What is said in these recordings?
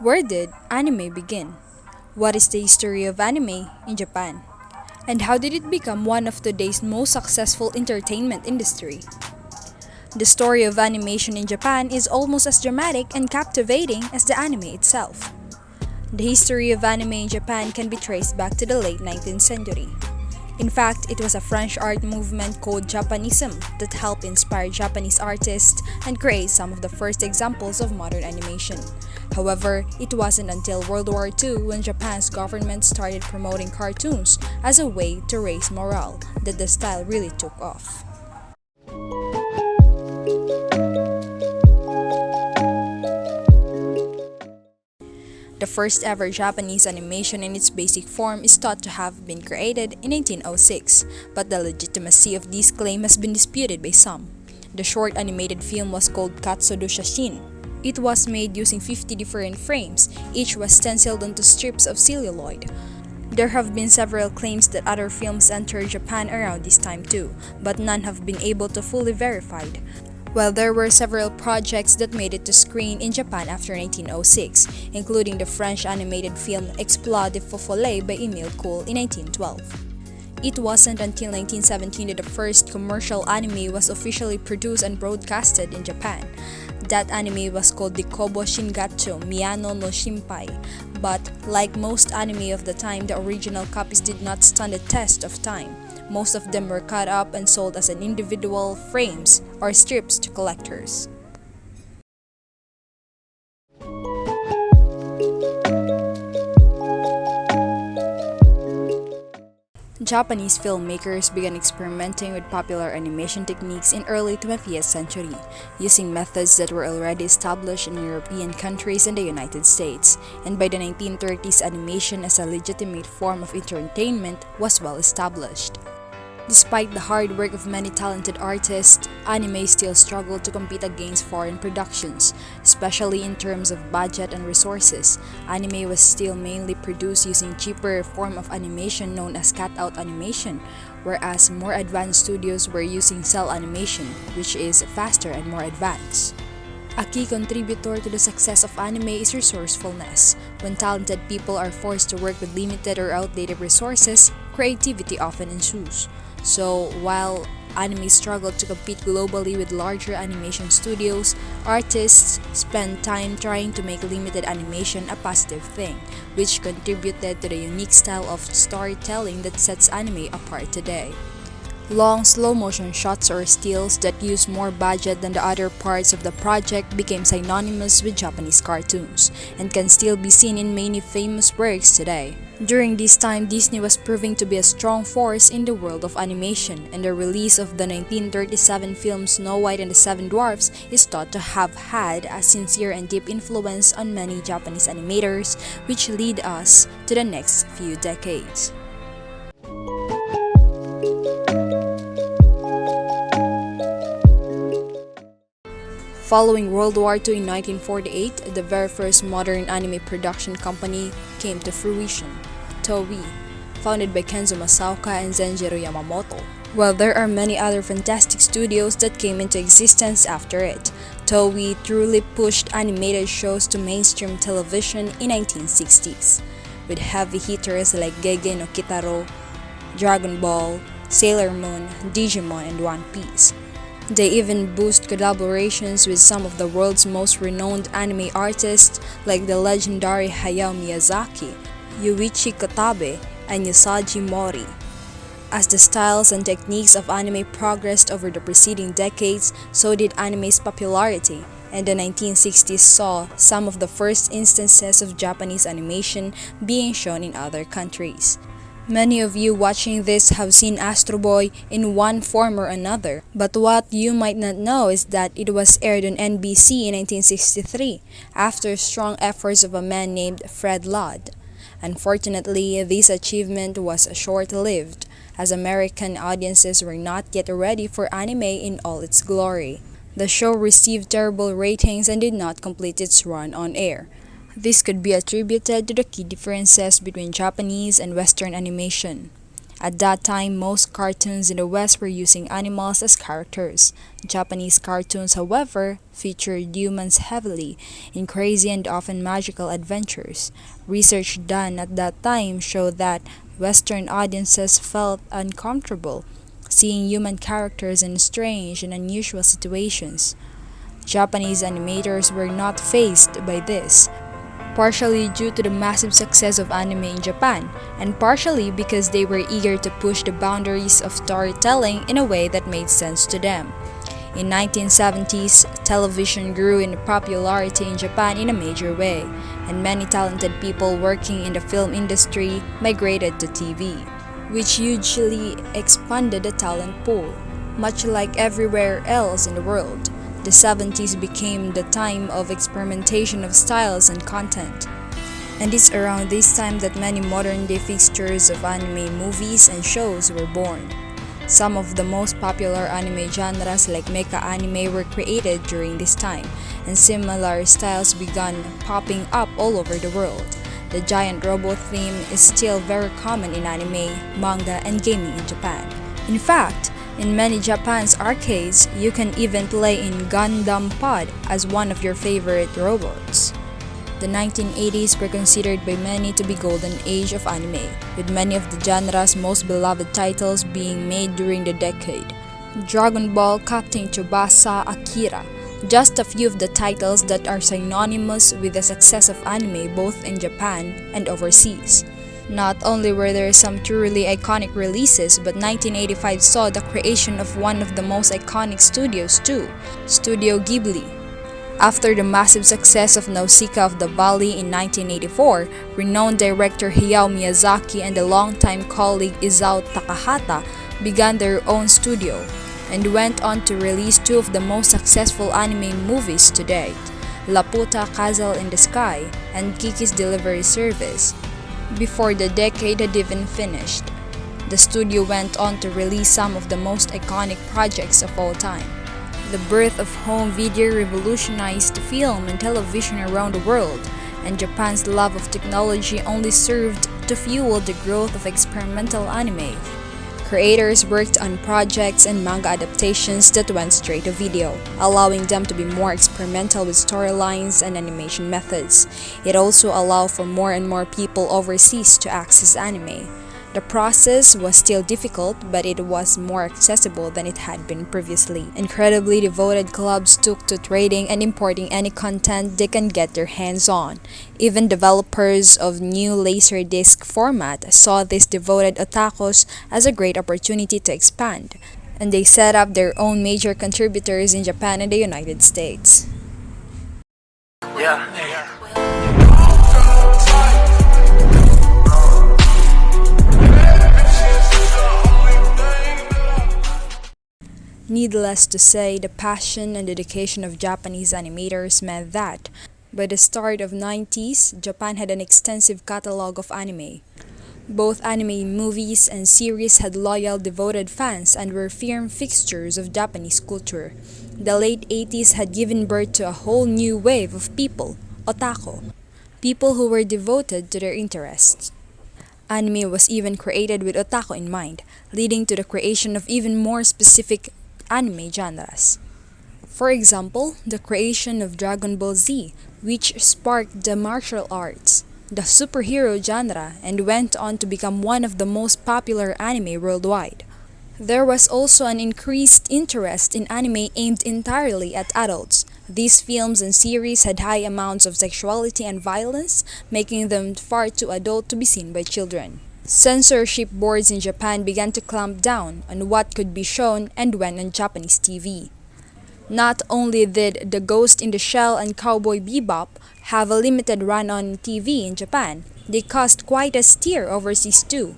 Where did anime begin? What is the history of anime in Japan? And how did it become one of today's most successful entertainment industry? The story of animation in Japan is almost as dramatic and captivating as the anime itself. The history of anime in Japan can be traced back to the late 19th century. In fact, it was a French art movement called Japanism that helped inspire Japanese artists and create some of the first examples of modern animation. However, it wasn't until World War II when Japan's government started promoting cartoons as a way to raise morale that the style really took off. The first ever Japanese animation in its basic form is thought to have been created in 1906, but the legitimacy of this claim has been disputed by some. The short animated film was called Katsudo Shashin. It was made using 50 different frames, each was stenciled onto strips of celluloid. There have been several claims that other films entered Japan around this time too, but none have been able to fully verified. While there were several projects that made it to screen in Japan after 1906, including the French animated film Exploit de Faux Follet by Emile Cool in 1912. It wasn't until 1917 that the first commercial anime was officially produced and broadcasted in Japan. That anime was called the Kobo Shingacho Miyano no Shinpai, but like most anime of the time, the original copies did not stand the test of time. Most of them were cut up and sold as an individual frames or strips to collectors. Japanese filmmakers began experimenting with popular animation techniques in early 20th century, using methods that were already established in European countries and the United States, and by the 1930s animation as a legitimate form of entertainment was well established. Despite the hard work of many talented artists, anime still struggled to compete against foreign productions, especially in terms of budget and resources. Anime was still mainly produced using cheaper form of animation known as cutout animation, whereas more advanced studios were using cell animation, which is faster and more advanced. A key contributor to the success of anime is resourcefulness. When talented people are forced to work with limited or outdated resources, creativity often ensues. So, while anime struggled to compete globally with larger animation studios, artists spent time trying to make limited animation a positive thing, which contributed to the unique style of storytelling that sets anime apart today. Long slow-motion shots or stills that use more budget than the other parts of the project became synonymous with Japanese cartoons, and can still be seen in many famous works today. During this time, Disney was proving to be a strong force in the world of animation, and the release of the 1937 film Snow White and the Seven Dwarfs is thought to have had a sincere and deep influence on many Japanese animators, which lead us to the next few decades. Following World War II in 1948, the very first modern anime production company came to fruition, Toei, founded by Kenzo Masaoka and Zenjiro Yamamoto. While there are many other fantastic studios that came into existence after it, Toei truly pushed animated shows to mainstream television in 1960s, with heavy hitters like Gege no Kitaro, Dragon Ball, Sailor Moon, Digimon, and One Piece. They even boost collaborations with some of the world's most renowned anime artists like the legendary Hayao Miyazaki, Yuichi Kotabe, and Usagi Mori. As the styles and techniques of anime progressed over the preceding decades, so did anime's popularity, and the 1960s saw some of the first instances of Japanese animation being shown in other countries. Many of you watching this have seen Astro Boy in one form or another, but what you might not know is that it was aired on NBC in 1963 after strong efforts of a man named Fred Ludd. Unfortunately, this achievement was short-lived, as American audiences were not yet ready for anime in all its glory. The show received terrible ratings and did not complete its run on air. This could be attributed to the key differences between Japanese and Western animation. At that time, most cartoons in the West were using animals as characters. Japanese cartoons, however, featured humans heavily in crazy and often magical adventures. Research done at that time showed that Western audiences felt uncomfortable seeing human characters in strange and unusual situations. Japanese animators were not faced by this, partially due to the massive success of anime in Japan, and partially because they were eager to push the boundaries of storytelling in a way that made sense to them. In 1970s, television grew in popularity in Japan in a major way, and many talented people working in the film industry migrated to TV, which hugely expanded the talent pool. Much like everywhere else in the world, the 70s became the time of experimentation of styles and content. And it's around this time that many modern-day fixtures of anime movies and shows were born. Some of the most popular anime genres like mecha anime were created during this time, and similar styles began popping up all over the world. The giant robot theme is still very common in anime, manga, and gaming in Japan. In fact, in many Japan's arcades, you can even play in Gundam Pod as one of your favorite robots. The 1980s were considered by many to be golden age of anime, with many of the genre's most beloved titles being made during the decade. Dragon Ball, Captain Tsubasa, Akira, just a few of the titles that are synonymous with the success of anime both in Japan and overseas. Not only were there some truly iconic releases, but 1985 saw the creation of one of the most iconic studios too, Studio Ghibli. After the massive success of Nausicaa of the Valley in 1984, renowned director Hayao Miyazaki and the longtime colleague Isao Takahata began their own studio, and went on to release two of the most successful anime movies to date, Laputa Castle in the Sky and Kiki's Delivery Service. Before the decade had even finished, the studio went on to release some of the most iconic projects of all time. The birth of home video revolutionized film and television around the world, and Japan's love of technology only served to fuel the growth of experimental anime. Creators worked on projects and manga adaptations that went straight to video, allowing them to be more experimental with storylines and animation methods. It also allowed for more and more people overseas to access anime. The process was still difficult, but it was more accessible than it had been previously. Incredibly devoted clubs took to trading and importing any content they can get their hands on. Even developers of new Laserdisc format saw these devoted otakus as a great opportunity to expand, and they set up their own major contributors in Japan and the United States. Yeah. Needless to say, the passion and dedication of Japanese animators meant that, by the start of 90s, Japan had an extensive catalog of anime. Both anime movies and series had loyal, devoted fans and were firm fixtures of Japanese culture. The late 80s had given birth to a whole new wave of people, otaku, people who were devoted to their interests. Anime was even created with otaku in mind, leading to the creation of even more specific anime genres. For example, the creation of Dragon Ball Z, which sparked the martial arts, the superhero genre, and went on to become one of the most popular anime worldwide. There was also an increased interest in anime aimed entirely at adults. These films and series had high amounts of sexuality and violence, making them far too adult to be seen by children. Censorship boards in Japan began to clamp down on what could be shown and when on Japanese TV. Not only did The Ghost in the Shell and Cowboy Bebop have a limited run on TV in Japan, they caused quite a stir overseas too.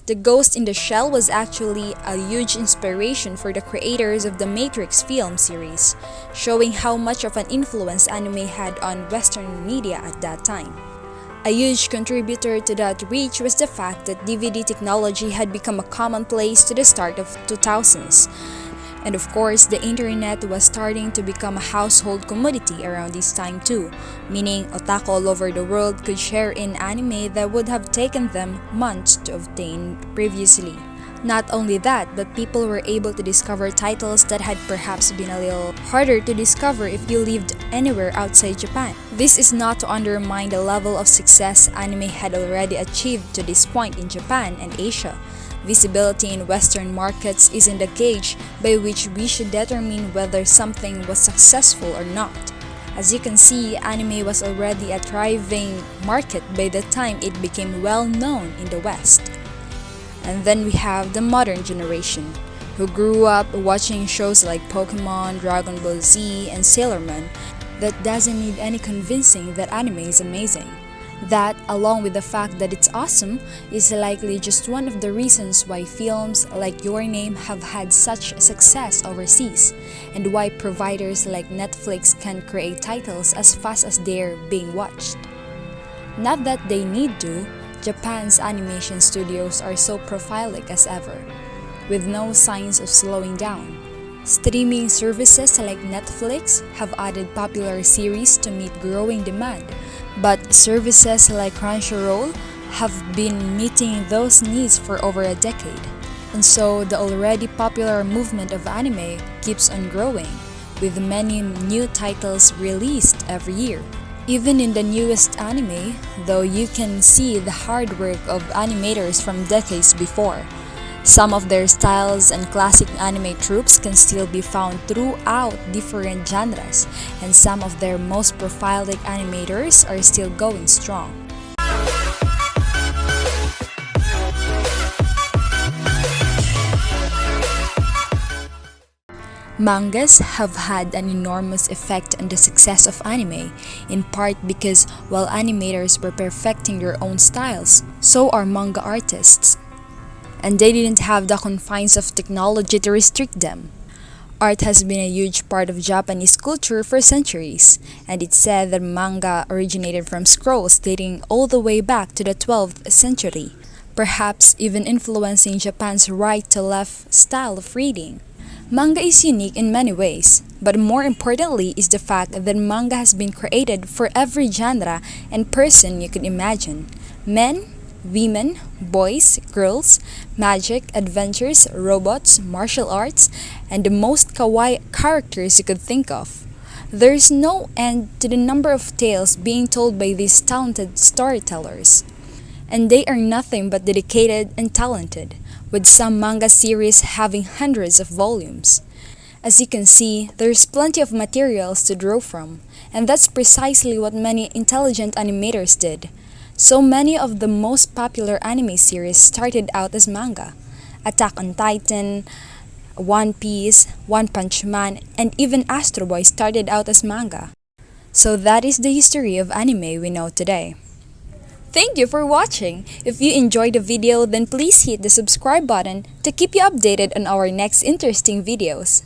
The Ghost in the Shell was actually a huge inspiration for the creators of the Matrix film series, showing how much of an influence anime had on Western media at that time. A huge contributor to that reach was the fact that DVD technology had become a commonplace to the start of 2000s. And of course, the internet was starting to become a household commodity around this time too, meaning otaku all over the world could share in anime that would have taken them months to obtain previously. Not only that, but people were able to discover titles that had perhaps been a little harder to discover if you lived anywhere outside Japan. This is not to undermine the level of success anime had already achieved to this point in Japan and Asia. Visibility in Western markets isn't the gauge by which we should determine whether something was successful or not. As you can see, anime was already a thriving market by the time it became well known in the West. And then we have the modern generation, who grew up watching shows like Pokemon, Dragon Ball Z, and Sailor Moon, that doesn't need any convincing that anime is amazing. That, along with the fact that it's awesome, is likely just one of the reasons why films like Your Name have had such success overseas, and why providers like Netflix can create titles as fast as they're being watched. Not that they need to, Japan's animation studios are so prolific as ever, with no signs of slowing down. Streaming services like Netflix have added popular series to meet growing demand, but services like Crunchyroll have been meeting those needs for over a decade. And so the already popular movement of anime keeps on growing, with many new titles released every year. Even in the newest anime, though, you can see the hard work of animators from decades before. Some of their styles and classic anime tropes can still be found throughout different genres, and some of their most prolific animators are still going strong. Mangas have had an enormous effect on the success of anime, in part because while animators were perfecting their own styles, so are manga artists. And they didn't have the confines of technology to restrict them. Art has been a huge part of Japanese culture for centuries, and it's said that manga originated from scrolls dating all the way back to the 12th century, perhaps even influencing Japan's right-to-left style of reading. Manga is unique in many ways, but more importantly is the fact that manga has been created for every genre and person you could imagine. Men, women, boys, girls, magic, adventures, robots, martial arts, and the most kawaii characters you could think of. There is no end to the number of tales being told by these talented storytellers. And they are nothing but dedicated and talented, with some manga series having hundreds of volumes. As you can see, there's plenty of materials to draw from, and that's precisely what many intelligent animators did. So many of the most popular anime series started out as manga. Attack on Titan, One Piece, One Punch Man, and even Astro Boy started out as manga. So that is the history of anime we know today. Thank you for watching! If you enjoyed the video, then please hit the subscribe button to keep you updated on our next interesting videos.